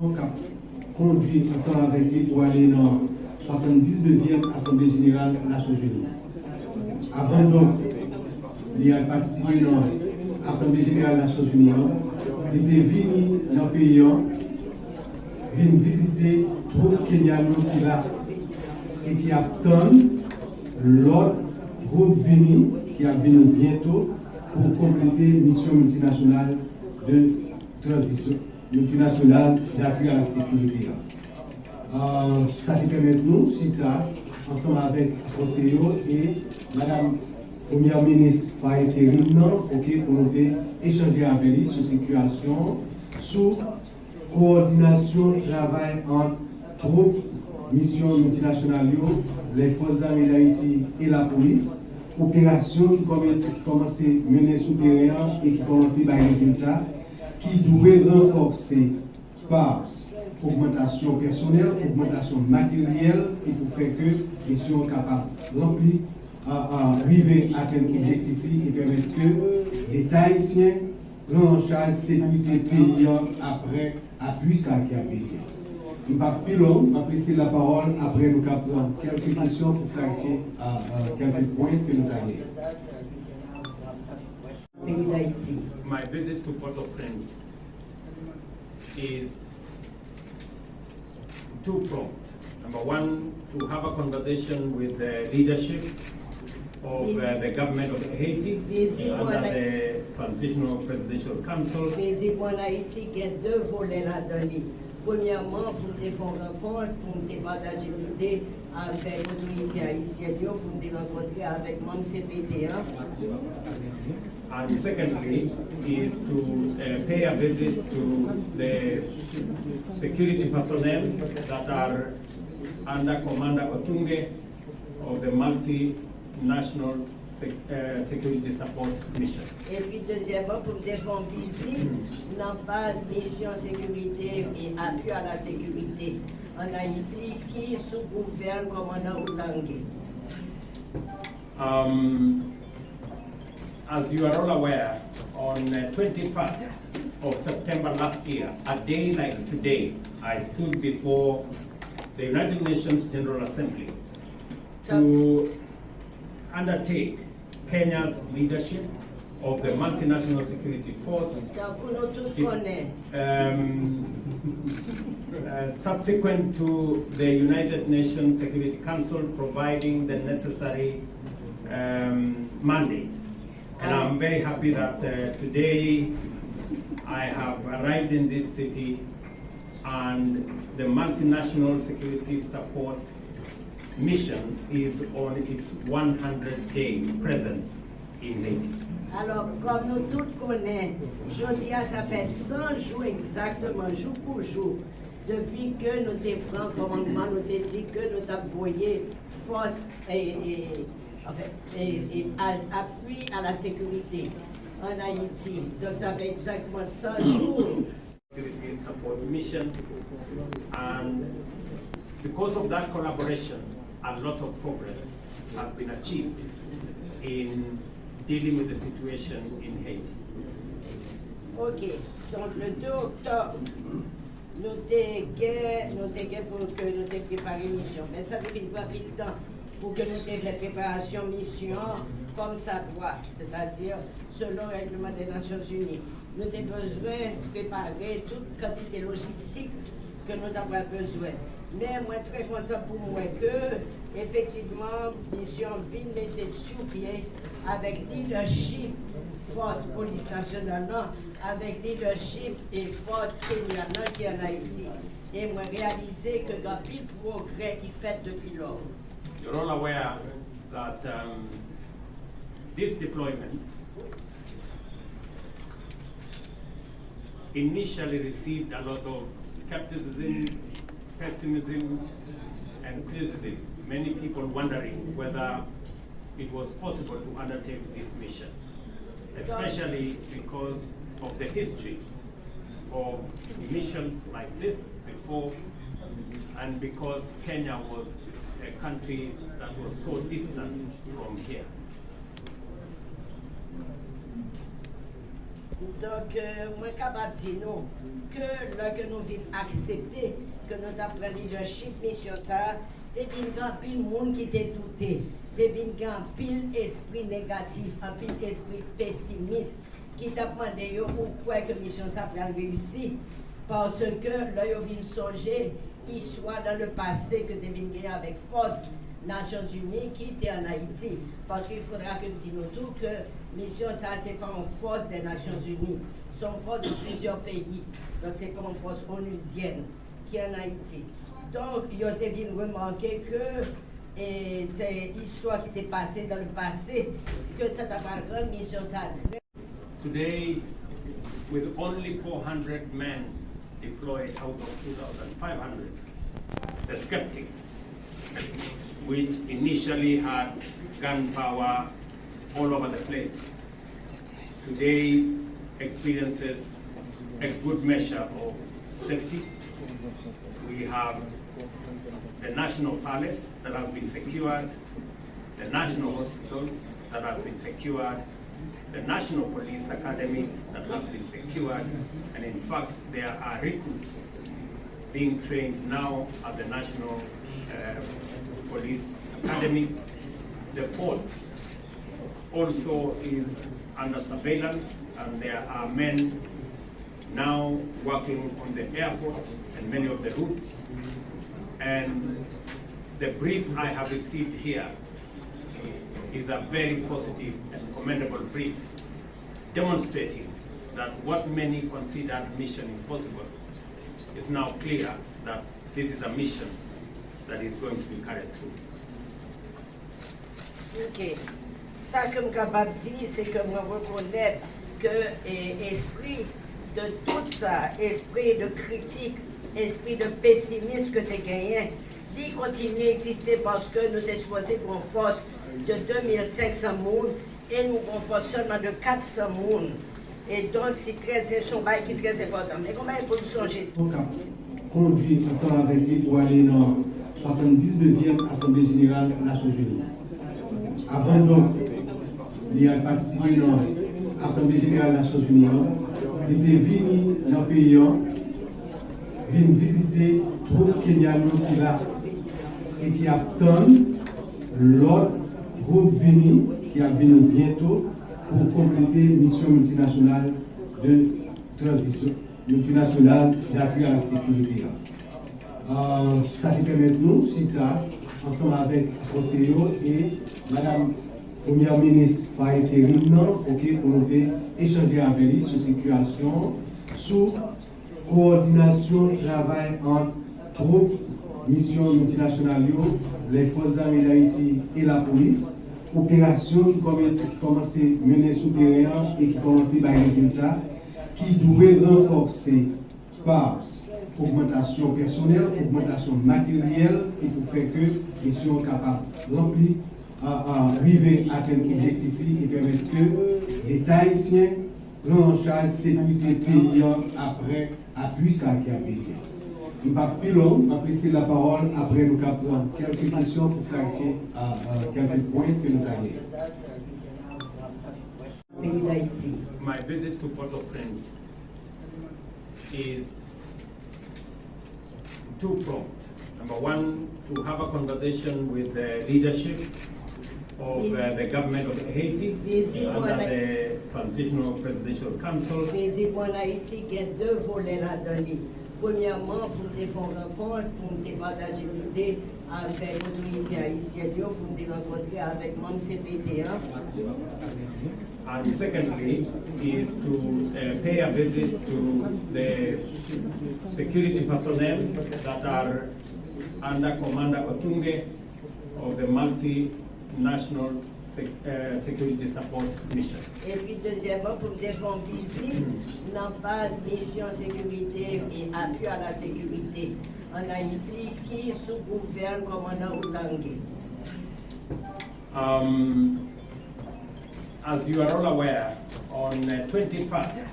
Donc, conduit ensemble avec lui pour aller dans 79e Assemblée Générale des Nations Unies. Avant donc, il a participé dans l'Assemblée Générale des Nations Unies. Il était venu dans le pays, venu visiter trop Kenya qui va et qui attend l'autre groupe venu qui va venir bientôt pour compléter la mission multinationale de transition, multinationale d'appui à la sécurité. Ça qui permet nous, CITA, ensemble avec Conseillot et Madame Première ministre par intérim, pour nous échanger avec lui sur la situation, sur coordination, travail entre troupes, missions multinationales, les forces armées d'Haïti et la police, opération qui commence à mener sous terrain et qui commence par les résultats, qui doit renforcer par augmentation personnelle, augmentation matérielle, et pour faire que les sont capables de remplir, arriver à atteindre l'objectif et permettre que les Haïtiens prennent en charge la sécurité paysan après appui ça qui a payé. Je ne vais pas plus long, je vais laisser la parole après nous prendre quelques questions pour clarifier quelques points que nous avons. My visit to Port-au-Prince is two-pronged. Number one, to have a conversation with the leadership of the government of Haiti under the Transitional Presidential Council. Deux volets là-dedans. Premièrement, pour défendre un compte, pour partager l'idée avec l'autorité haïtienne, pour rencontrer avec mon CPT1. And secondly, is to pay a visit to the security personnel that are under Commander Otunge of the multinational security support mission. Et puis deuxièmement, pour défendre visite dans base mission sécurité et appui à la sécurité en Haïti qui sous gouverne commandant Otunge. As you are all aware, on 21st of September last year, a day like today, I stood before the United Nations General Assembly to undertake Kenya's leadership of the multinational security force, subsequent to the United Nations Security Council providing the necessary mandate. And I'm very happy that today I have arrived in this city and the multinational security support mission is on its 100-day presence in Haiti. Alors, comme nous tous connaissons, jeudi, ça fait 100 jours exactement, jour pour jour, depuis que nous avons pris un commandement, nous avons dit que nous avons envoyé force et appui à la sécurité en Haïti. Donc, ça fait exactement 100 jours. Security support mission, and because of that collaboration, a lot of progress has been achieved in dealing with the situation in Haiti. Ok, donc le 2 octobre, nous avons pour que nous ayons préparé une mission. Mais ça depuis rapide temps pour que nous ayons fait préparation mission comme ça doit, c'est-à-dire selon le règlement des Nations Unies. Nous avons besoin de préparer toute quantité logistique que nous avons besoin. Mais moi, très content pour moi que, effectivement, mission vient mettre sur pied avec leadership, force police nationale, avec leadership et force kenyane qui est en Haïti. Et moi, réaliser que il y a pile progrès qui fait depuis lors. You're all aware that this deployment initially received a lot of skepticism, pessimism, and criticism. Many people wondering whether it was possible to undertake this mission, especially because of the history of missions like this before, and because Kenya was a country that was so distant from here. Donc, moi, capable de dire non, que là que nous venons accepter, que nous avons pris leadership, mission ça, il y a un pile monde qui était douté, il y a un pile esprit négatif, un pile esprit pessimiste, qui t'a demandé pourquoi que mission ça va réussir. Parce que là, ils viennent songer histoire dans le passé que tu viens avec force Nations Unies qui était en Haïti. Parce qu'il faudra que nous disions tout que mission ça, c'est pas une force des Nations Unies, c'est une force de plusieurs pays. Donc, c'est pas une force onusienne qui est en Haïti. Donc, ils ont été remarquer que des histoires qui étaient passées dans le passé, que ça n'a pas grande mission ça. Today, with only 400 men deployed out of 2,500, the skeptics, which initially had gunpower all over the place, today experiences a good measure of safety. We have the National Palace that has been secured, the National Hospital that has been secured, the National Police Academy that has been secured, and in fact there are recruits being trained now at the National Police Academy. The port also is under surveillance, and there are men now working on the airport and many of the routes. And the brief I have received here is a very positive and commendable brief, demonstrating that what many considered mission impossible is now clear that this is a mission that is going to be carried through. Ok. Ça que je suis capable de dire, c'est que je reconnais que l'esprit de tout ça, esprit de critique, esprit de pessimisme que tu as gagné, il continue à exister parce que nous sommes supposés pour une force de 2500 personnes et nous avons une force seulement de 400 personnes. Et donc, c'est un bail qui est très important. Mais comment il faut nous changer? Donc, conduit ensemble avec lui pour aller dans la 79e Assemblée Générale des Nations Unies. Avant donc, il a participé dans l'Assemblée Générale des Nations Unies. Il était venu dans le pays, venu visiter trop Kenya qui là et qui attend l'autre groupe venu qui a venu bientôt pour compléter mission multinationale de transition, multinationale d'appui à la sécurité. Ça qui permet nous, CITA, ensemble avec Ostéo et Madame Première ministre par intérim, pour nous échanger avec lui sur la situation, sur coordination, travail entre troupes, missions multinationales, les forces armées d'Haïti et la police, opération qui commence à mener sous terrain et qui commence par les résultats, qui doit renforcer par augmentation personnelle, augmentation matérielle, il faut faire que les missions capables de remplir, arriver à atteindre l'objectif et permettre que l'État haïtien prenne en charge la sécurité paysan après appui ça qui a payé. Je ne vais pas plus long, je vais laisser la parole après nous prendre quelques questions pour clarifier quelques points que nous avons. My visit to Port-au-Prince is two-pronged. Number one, to have a conversation with the leadership of the government of Haiti under the Transitional Presidential Council. Président Haïti, il y a deux volets là-dedans. Premièrement, pour nous faire rencontre, pour nous partager l'idée avec l'autorité haïtienne, pour nous rencontrer avec le membre CPT1. And secondly, is to pay a visit to the security personnel that are under Commander Otunge of the multinational security support mission. Et puis deuxièmement, pour nous faire visite dans la base mission sécurité et appui à la sécurité en Haïti qui sous-gouverne commandant Otunge. As you are all aware, on 21st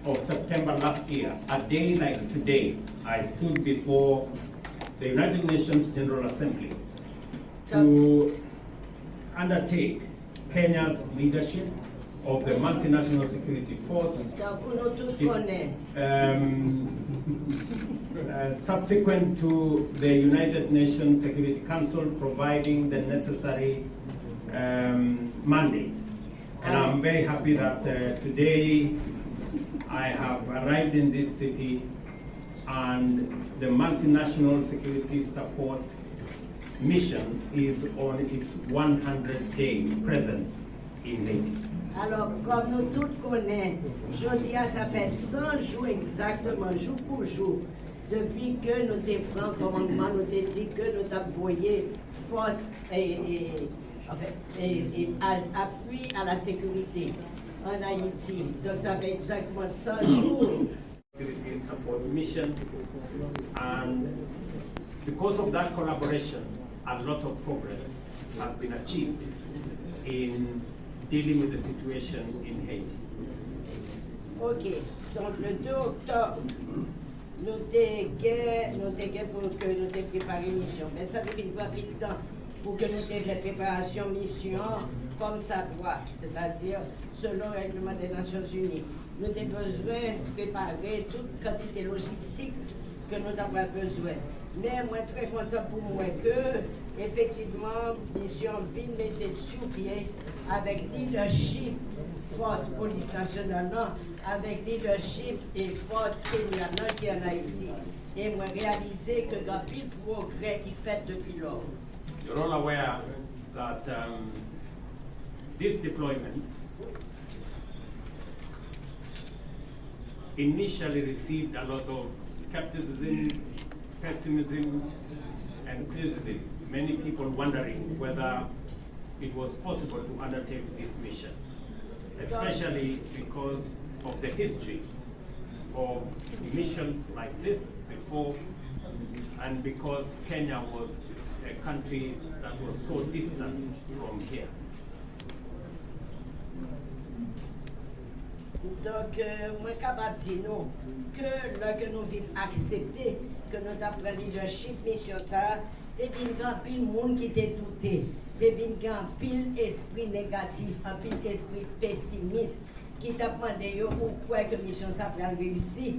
of September last year, a day like today, I stood before the United Nations General Assembly to undertake Kenya's leadership of the multinational security force. Subsequent to the United Nations Security Council providing the necessary mandate. And I'm very happy that today I have arrived in this city and the multinational security support mission is on its 100-day presence in Haiti. Alors, comme nous tous connaissons, jeudi, ça fait 100 jours exactement, jour pour jour, depuis que nous avons pris un commandement, nous avons dit que nous avons envoyé force et appui à la sécurité en Haïti. Donc, ça fait exactement 100 jours. Security support mission, and because of that collaboration, a lot of progress has been achieved in dealing with the situation in Haiti. Ok, donc le 2 octobre, nous avons pour que nous ayons préparé une mission. Mais ça depuis rapide temps pour que nous ayons fait préparation mission comme ça doit, c'est-à-dire selon le règlement des Nations Unies. Nous avons besoin de préparer toute quantité logistique que nous avons besoin. Mais moi, très content pour moi que, effectivement, mission vient mettre sur pied avec leadership, force police nationale, avec leadership et force kenyane qui est en Haïti. Et moi, réaliser que dans le progrès qui fait depuis lors. You're all aware that this deployment initially received a lot of skepticism, pessimism, and criticism. Many people wondering whether it was possible to undertake this mission, especially because of the history of missions like this before, and because Kenya was a country that was so distant from here. Donc, moi, capable de dire que lorsque nous venons accepter que nous avons pris leadership mission, ça, il y a un pile monde qui était douté, il y a un pile esprit négatif, un pile esprit pessimiste qui t'a demandé pourquoi que mission ça va réussir.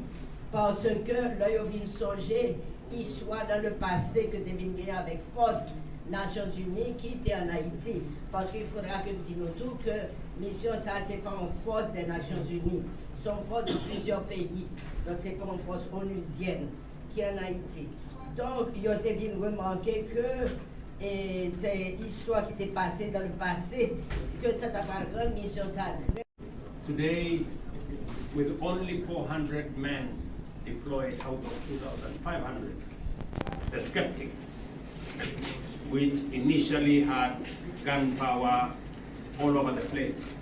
Parce que là, ils viennent songer histoire dans le passé que tu viens gagner avec force Nations Unies qui était en Haïti. Parce qu'il faudra que nous disions tout que mission ça c'est pas une force des Nations Unies, c'est une force de plusieurs pays. Donc c'est pas une force onusienne qui est en Haïti. Donc ils ont été remarquer que des histoires qui étaient passées dans le passé, que ça n'a pas grande mission ça. Today, with only 400 men deployed out of 2,500, the skeptics, which initially had gunpower all over the place,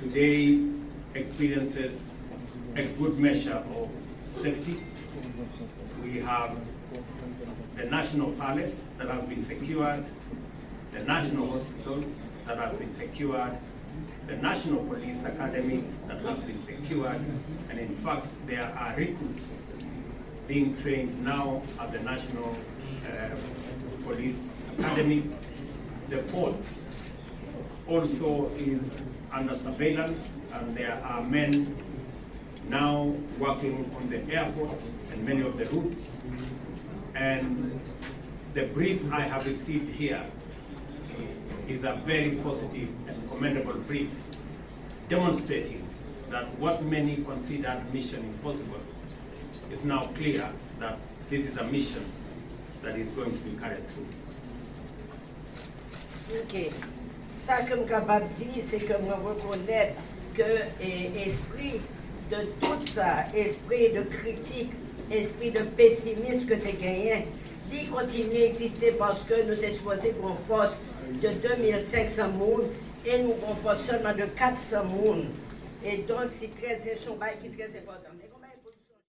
today experiences a good measure of safety. We have the National Palace that has been secured, the National Hospital that has been secured, the National Police Academy that has been secured, and in fact there are recruits being trained now at the National Police Academy. The port also is under surveillance, and there are men now working on the airport and many of the routes. And the brief I have received here is a very positive and commendable brief, demonstrating that what many considered mission impossible is now clear that this is a mission that is going to be carried through. Ok. Ça que je suis capable de dire, c'est que je reconnais que l'esprit de tout ça, esprit de critique, esprit de pessimisme que tu as gagné, il continue à exister parce que nous sommes supposés pour une force de 2500 personnes et nous avons une force seulement de 400 personnes. Et donc, c'est très important.